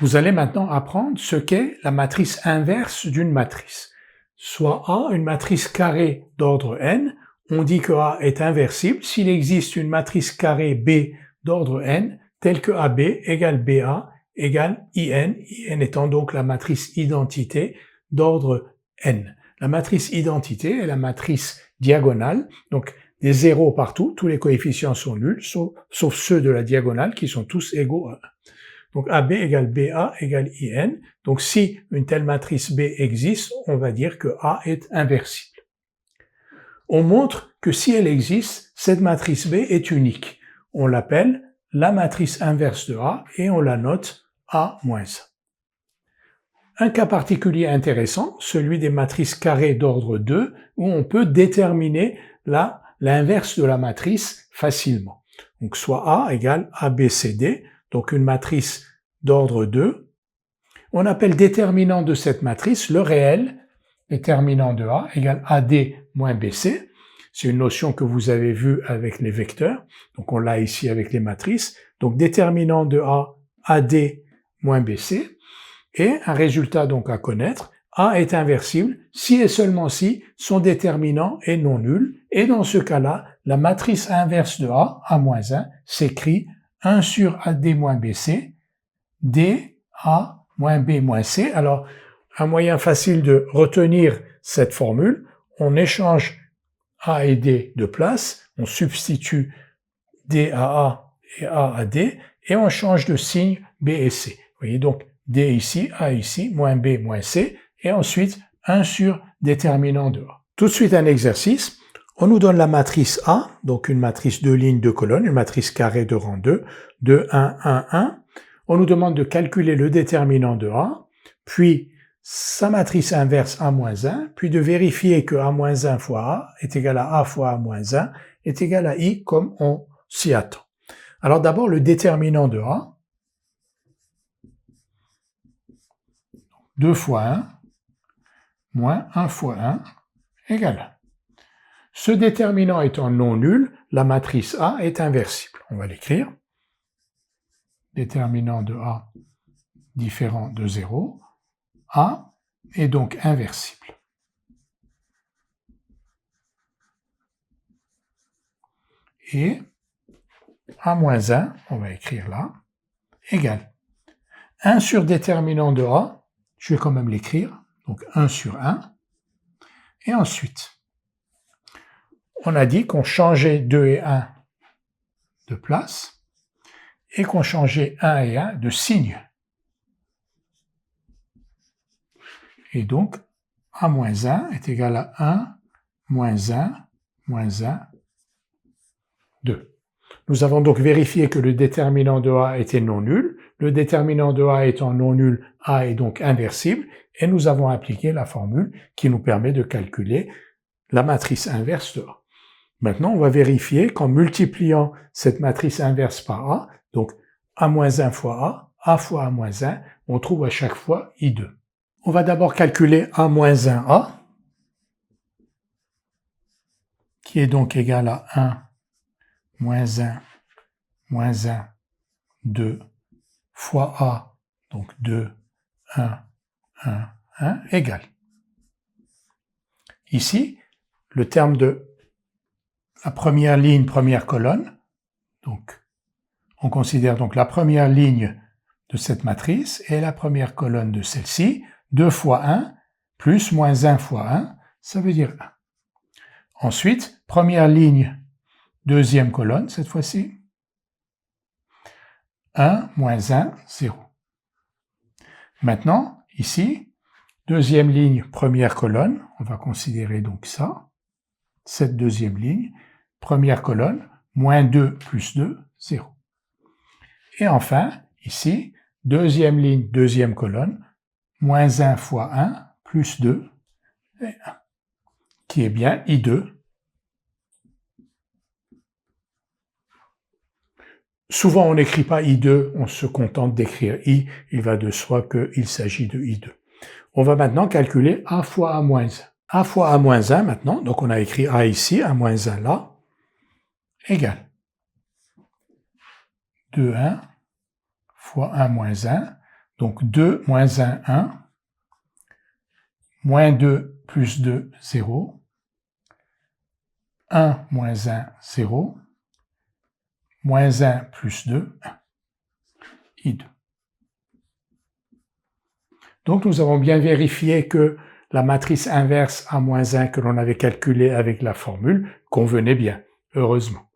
Vous allez maintenant apprendre ce qu'est la matrice inverse d'une matrice. Soit A, une matrice carrée d'ordre n, on dit que A est inversible s'il existe une matrice carrée B d'ordre n, telle que AB égale BA égale IN, IN étant donc la matrice identité d'ordre n. La matrice identité est la matrice diagonale, donc des zéros partout, tous les coefficients sont nuls, sauf ceux de la diagonale qui sont tous égaux à 1. Donc AB égale BA égale IN. Donc si une telle matrice B existe, on va dire que A est inversible. On montre que si elle existe, cette matrice B est unique. On l'appelle la matrice inverse de A et on la note A-1. Un cas particulier intéressant, celui des matrices carrées d'ordre 2, où on peut déterminer l'inverse de la matrice facilement. Donc soit A égale ABCD, donc une matrice d'ordre 2. On appelle déterminant de cette matrice le réel déterminant de A égale AD moins BC. C'est une notion que vous avez vue avec les vecteurs, donc on l'a ici avec les matrices. Donc déterminant de A, AD moins BC, et un résultat donc à connaître, A est inversible si et seulement si son déterminant est non nul, et dans ce cas-là, la matrice inverse de A, A-1, s'écrit 1 sur AD moins BC, D, A, moins B, moins C. Alors, un moyen facile de retenir cette formule, on échange A et D de place, on substitue D à A et A à D, et on change de signe B et C. Vous voyez donc D ici, A ici, moins B, moins C, et ensuite 1 sur déterminant de A. Tout de suite un exercice. On nous donne la matrice A, donc une matrice de lignes, de colonnes, une matrice carrée de rang 2, 2, 1, 1, 1. On nous demande de calculer le déterminant de A, puis sa matrice inverse A-1, puis de vérifier que A-1 fois A est égal à A fois A-1 est égal à I comme on s'y attend. Alors d'abord le déterminant de A, 2 fois 1, moins 1 fois 1, égale 1. Ce déterminant étant non nul, la matrice A est inversible. On va l'écrire. Déterminant de A différent de 0. A est donc inversible. Et A-1, on va écrire là, égale 1 sur déterminant de A, je vais quand même l'écrire, donc 1 sur 1. Et ensuite, on a dit qu'on changeait 2 et 1 de place et qu'on changeait 1 et 1 de signe. Et donc, A-1 est égal à 1, moins 1, moins 1, 2. Nous avons donc vérifié que le déterminant de A était non nul. Le déterminant de A étant non nul, A est donc inversible. Et nous avons appliqué la formule qui nous permet de calculer la matrice inverse de A. Maintenant, on va vérifier qu'en multipliant cette matrice inverse par A, donc A-1 fois A fois A-1, on trouve à chaque fois I2. On va d'abord calculer A-1A, qui est donc égal à 1, moins 1, moins 1, 2, fois A, donc 2, 1, 1, 1, égale. Ici, le terme de la première ligne, première colonne, donc on considère donc la première ligne de cette matrice et la première colonne de celle-ci, 2 fois 1, plus moins 1 fois 1, ça veut dire 1. Ensuite, première ligne, deuxième colonne cette fois-ci, 1, moins 1, 0. Maintenant, ici, deuxième ligne, première colonne, on va considérer donc ça, cette deuxième ligne, première colonne, moins 2 plus 2, 0. Et enfin, ici, deuxième ligne, deuxième colonne, moins 1 fois 1, plus 2, et 1, qui est bien I2. Souvent, on n'écrit pas I2, on se contente d'écrire I, il va de soi qu'il s'agit de I2. On va maintenant calculer A fois A-1. A fois A moins 1 maintenant, donc on a écrit A ici, A moins 1 là, égale 2,1 fois 1 moins 1, donc 2 moins 1, 1, moins 2 plus 2, 0, 1 moins 1, 0, moins 1 plus 2, 1, I2. Donc nous avons bien vérifié que la matrice inverse A moins 1 que l'on avait calculée avec la formule convenait bien, heureusement.